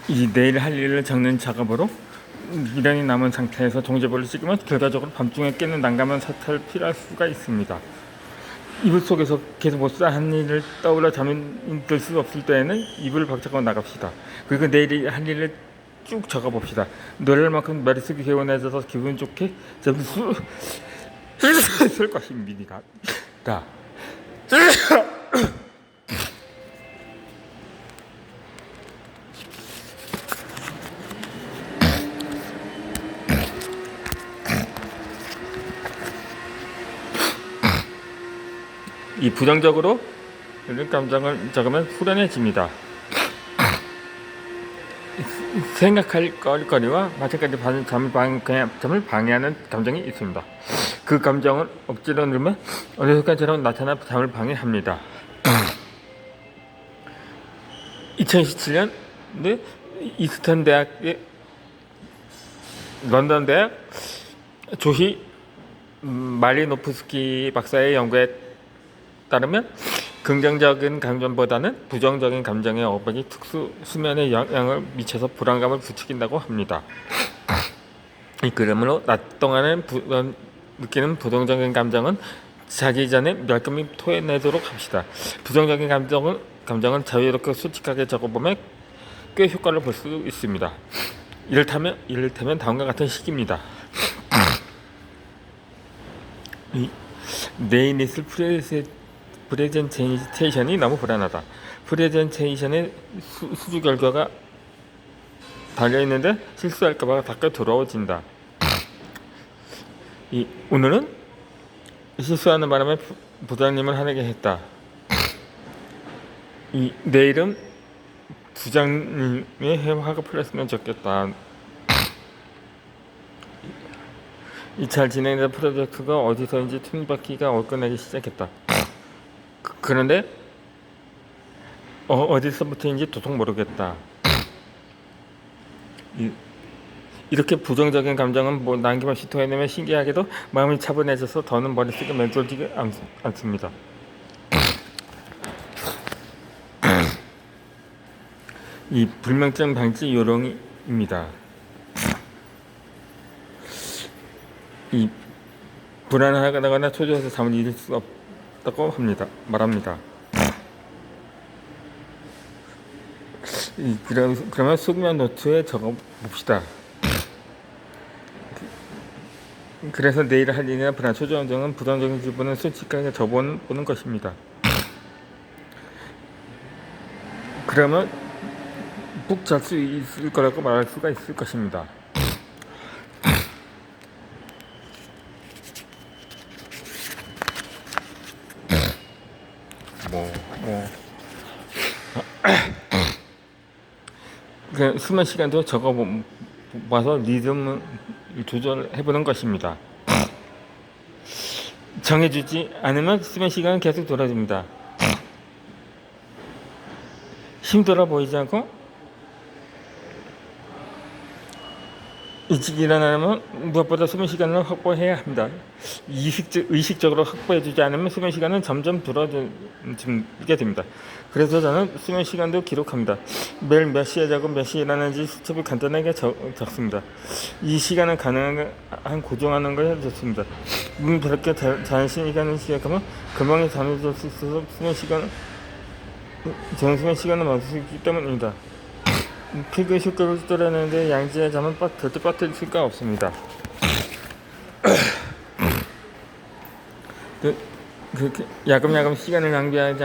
이 내일 할 일을 적는 작업으로 미련이 남은 상태에서 동제볼을 찍으면 결과적으로 밤중에 깨는 난감한 사태를 피할 수가 있습니다. 이불 속에서 계속 못사 한 일을 떠올라 잠이 들 수 없을 때에는 이불을 박차고 나갑시다. 그리고 내일 할 일을 쭉 적어봅시다. 노래를 만큼 머릿속이 개운해져서 기분 좋게 점수 쓸 것입니다. 이 부정적으로 감정을 적으면 후련해집니다. 생각할 거리와 마찬가지 잠을 방해하는 감정이 있습니다. 그 감정을 억지로 누르면 어느 순간처럼 나타나 잠을 방해합니다. 2017년 이스턴 대학의 런던 대학 조시 말리노프스키 박사의 연구에 따르면 긍정적인 감정보다는 부정적인 감정의 억압이 특수 수면에 영향을 미쳐서 불안감을 부추긴다고 합니다. 그러므로 낮 동안에 느끼는 부정적인 감정은 자기 전에 말끔히 토해내도록 합시다. 부정적인 감정은 자유롭게 솔직하게 적어보면 꽤 효과를 볼 수 있습니다. 이를테면 다음과 같은 식입니다. 내일 있을 프레젠테이션이 너무 불안하다. 프레젠테이션의 수주 결과가 달려있는데 실수할까봐 가까이 돌아오진다. 오늘은 실수하는 바람에 부장님을 화내게 했다. 내일은 부장님의 화가 풀렸으면 좋겠다. 잘 진행된 프로젝트가 어디서인지 틈바퀴가 얼큰하기 시작했다. 그런데 어디서부터인지 도통 모르겠다. 이렇게 부정적인 감정은 남김없이 토해내면 신기하게도 마음이 차분해져서 더는 머릿속에 맴돌지 않습니다. 이 불면증 방지 요령입니다. 이 불안하거나 초조해서 잠을 이룰 수 없다고 말합니다. 그러면 수면 노트에 적어봅시다. 그래서 내일 할 일이나 불안, 초조한 점은 부정적인 기분을 솔직하게 적어보는 것입니다. 그러면 푹 잘 수 있을 거라고 말할 수가 있을 것입니다. 수면 시간도 적어봐서 리듬을 조절해보는 것입니다. 정해주지 않으면 수면 시간은 계속 돌아집니다. 힘들어 보이지 않고 일찍 일어나려면 무엇보다 수면 시간을 확보해야 합니다. 의식적으로 확보해주지 않으면 수면 시간은 점점 줄어들게 됩니다. 그래서 저는 수면 시간도 기록합니다. 매일 몇 시에 자고 몇 시에 일어나는지 수첩을 간단하게 적습니다. 이 시간은 가능한 고정하는 걸 좋습니다. 그렇게 자신시간을 시작하면 금방 잠이 들 수 있어서 저는 수면 시간을 맞출 수 있기 때문입니다. 피부의 효과를 떨어내는데 양지의 잠은 절대 빠뜨릴 수가 없습니다. 야금야금 시간을 낭비하지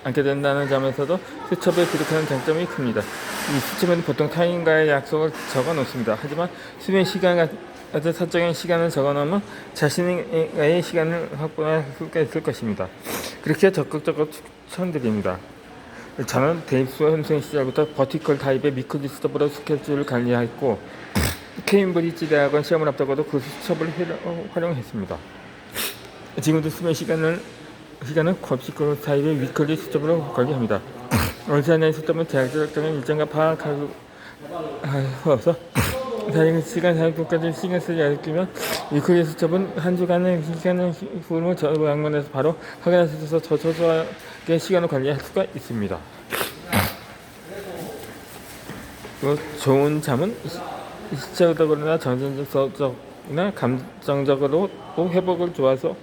않게 된다는 점에서도 수첩에 기록하는 장점이 큽니다. 이 수첩에는 보통 타인과의 약속을 적어 놓습니다. 하지만 수면 시간 같은 사적인 시간을 적어 놓으면 자신의 시간을 확보할 수가 있을 것입니다. 그렇게 적극적으로 추천드립니다. 저는 대입수 현생 시절부터 버티컬 타입의 미클 수첩으로 스케줄을 관리했고 케임브리지 대학원 시험을 앞두고도 그 수첩을 활용했습니다. 지금도 수면 시간은 버티컬 타입의 위클리 수첩으로 관리합니다. 언제 하나의 수첩은 대학적인 일정과 파악하고서 4시간 40분까지 시간 쓰지 않으면 위클리 수첩은 한 주간의 시간을 후로 저 양문에서 바로 확인할 수 있어서 더 저조하게 시간을 관리할 수가 있습니다. 좋은 잠은 시체적으로나 정신적이나 감정적으로 회복을 좋아서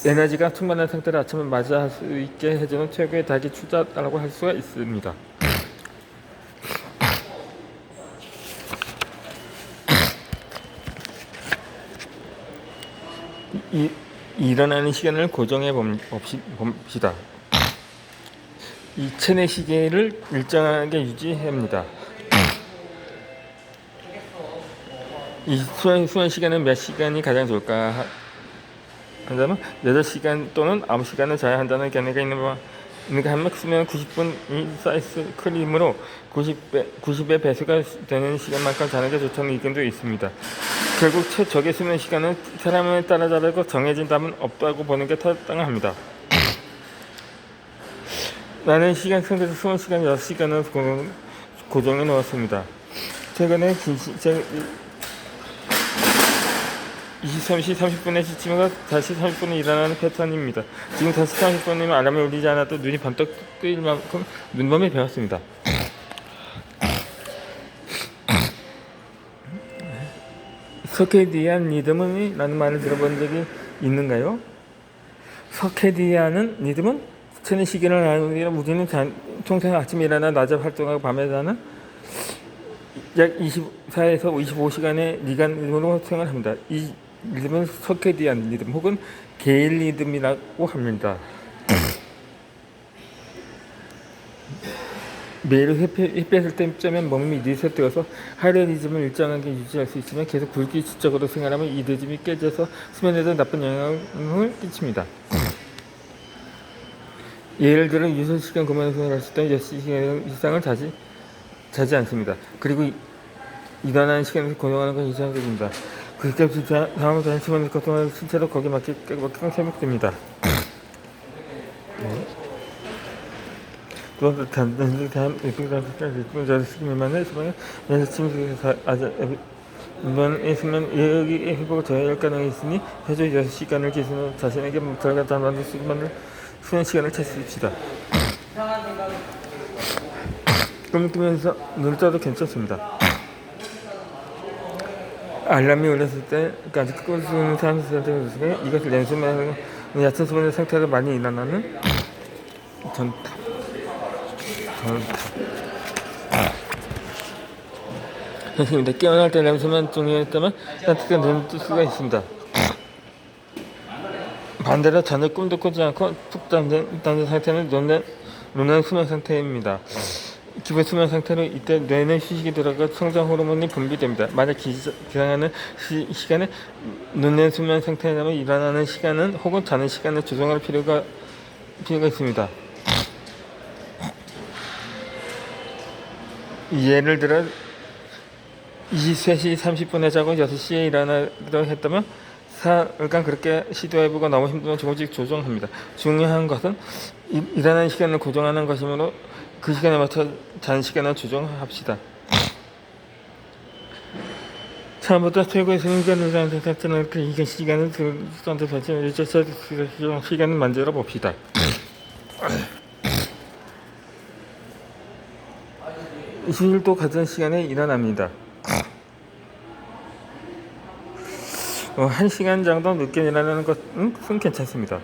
에너지가 충만한 상태로 아침을 맞이할 수 있게 해주는 최고의 닭이 투자라고 할 수가 있습니다. 일어나는 시간을 고정해 봅시다. 이 체내 시계를 일정하게 유지합니다. 이 수면 시간은 몇 시간이 가장 좋을까 한다면 8시간 또는 9시간을 자야 한다는 견해가 있는가 하면 수면 90분이 사이스 크림으로 90의 배수가 되는 시간만큼 자는 게 좋다는 의견도 있습니다. 결국 최적의 수면 시간은 사람에 따라 다르고 정해진 답은 없다고 보는 게 타당합니다. 나는 시간 상대에서 수면 시간 6시간을 고정해 놓았습니다. 최근에 23시 30분에 지치면 다시 30분에 일어나는 패턴입니다. 지금 다시 30분이면 알람이 울리지 않아도 눈이 번쩍 뜨일 만큼 눈범에 배웠습니다. 서케디안 리듬이라는 말을 들어본 적이 있는가요? 서케디안은 리듬은 체내 시계를 나누기로 우리는 통상 아침에 일어나 낮에 활동하고 밤에 자는 약 24에서 25시간의 리듬으로 수행을 합니다. 이 리듬은 서케디안 리듬 혹은 게일 리듬이라고 합니다. 매일 햇볕을 때쯤엔 몸이 리셋되어서 하루의 리듬을 일정하게 유지할 수 있으며 계속 불규칙적으로 생활하면 이 리듬이 깨져서 수면에도 나쁜 영향을 끼칩니다. 예를 들어 6시간 근무를 했을 때 6시간 이상을 자지 않습니다. 그리고 일어나는 시간에서 고정하는 건 이상적입니다. 그렇게 다음부터는 시간을 고통하는 신체로 거기에 맞게 회복됩니다. 또 다음 시간만에 이번에 수면 여기에 회복을 더할 가능성이 있으니 해조 6시간을 기준으로 자신에게 들어가다 만든 수면 시간을 찾습시다. 꿈을 꾸면서 눈을 떠도 괜찮습니다. 알람이 울렸을 때까지 꿈을 꾸는 사람들에게 이것을 연습하는 얕은 수면의 상태로 많이 일어나는 전탑. 선생님들 깨어날 때 냄새만 중요했다면 따뜻한 눈을 뜰 수가 있습니다. 반대로 전혀 꿈도 꾸지 않고 푹 잠든 상태는 논란 수면 상태입니다. 기본 수면 상태로 이때 뇌는 휴식이 들어가 성장 호르몬이 분비됩니다. 만약 기상하는 시간에 논란 수면 상태라면 일어나는 시간은 혹은 자는 시간을 조정할 필요가 있습니다. 예를 들어 23시 30분에 자고 6시에 일어나기로 했다면 사흘간 그렇게 시도해보고 너무 힘들면 조금씩 조정합니다. 중요한 것은 일어나는 시간을 고정하는 것이므로 그 시간에 맞춰 자는 시간을 조정합시다. 처음부터 최고의 수면시간을 설정할 그 시간을 시간을 만들어 봅시다. 휴일도 같은 시간에 일어납니다. 1시간 정도 늦게 일어나는 것은 괜찮습니다.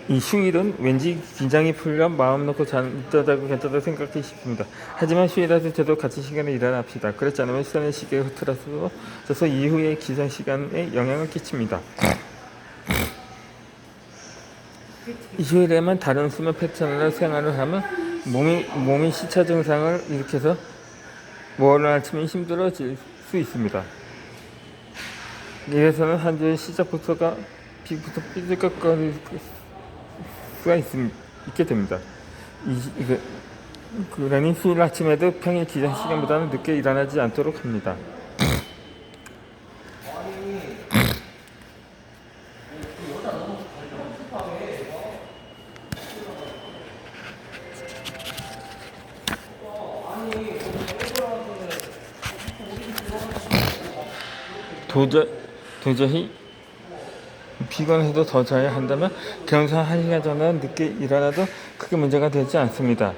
이 휴일은 왠지 긴장이 풀려 마음 놓고 있다고 괜찮다고 생각하기 쉽습니다. 하지만 휴일에도 저도 같은 시간에 일어납시다. 그렇지 않으면 시간의 시계가 흐트러져서 이후의 기상 시간에 영향을 끼칩니다. 이 휴일에만 다른 수면 패턴으로 생활을 하면 몸이 시차 증상을 일으켜서 모레 아침에 힘들어질 수 있습니다. 이래서는 한 주의 시작부터 삐죽거릴 수가 있게 됩니다. 그러니 휴일 아침에도 평일 기상 시간보다는 늦게 일어나지 않도록 합니다. 도저히 피곤해도 더 자야 한다면 경사 1시간 전에 늦게 일어나도 크게 문제가 되지 않습니다.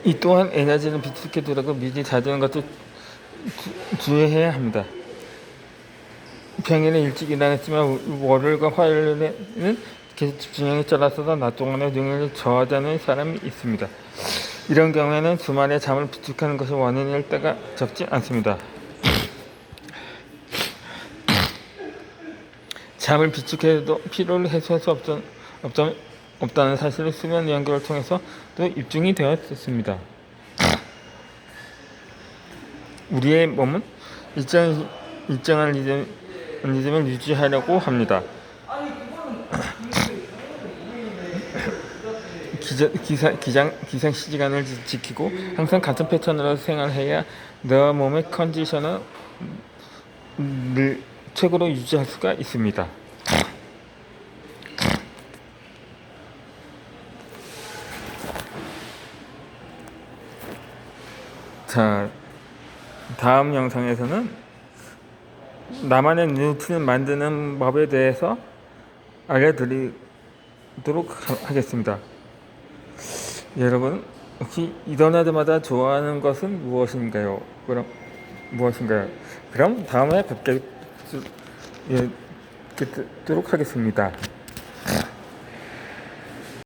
이 또한 에너지를 비축해 두라고 미리 자주는 것도 주의해야 합니다. 평일에 일찍 일어났지만 월요일과 화요일에는 계속 집중력이 짧아서 낮 동안에 능력이 저하되는 사람이 있습니다. 이런 경우에는 주말에 잠을 비축하는 것이 원인일 때가 적지 않습니다. 잠을 비축해도 피로를 해소할 수 없다는 사실을 수면 연구를 통해서도 입증이 되었습니다. 우리의 몸은 일정한 리듬을 유지하려고 합니다. 기상 시간을 지키고 항상 같은 패턴으로 생활해야 너 몸의 컨디션을 최고로 유지할 수가 있습니다. 자, 다음 영상에서는 나만의 루틴을 만드는 법에 대해서 알려드리도록 하겠습니다. 여러분, 혹시 일어나자마자 좋아하는 것은 무엇인가요? 그럼 다음에 뵙도록 하겠습니다.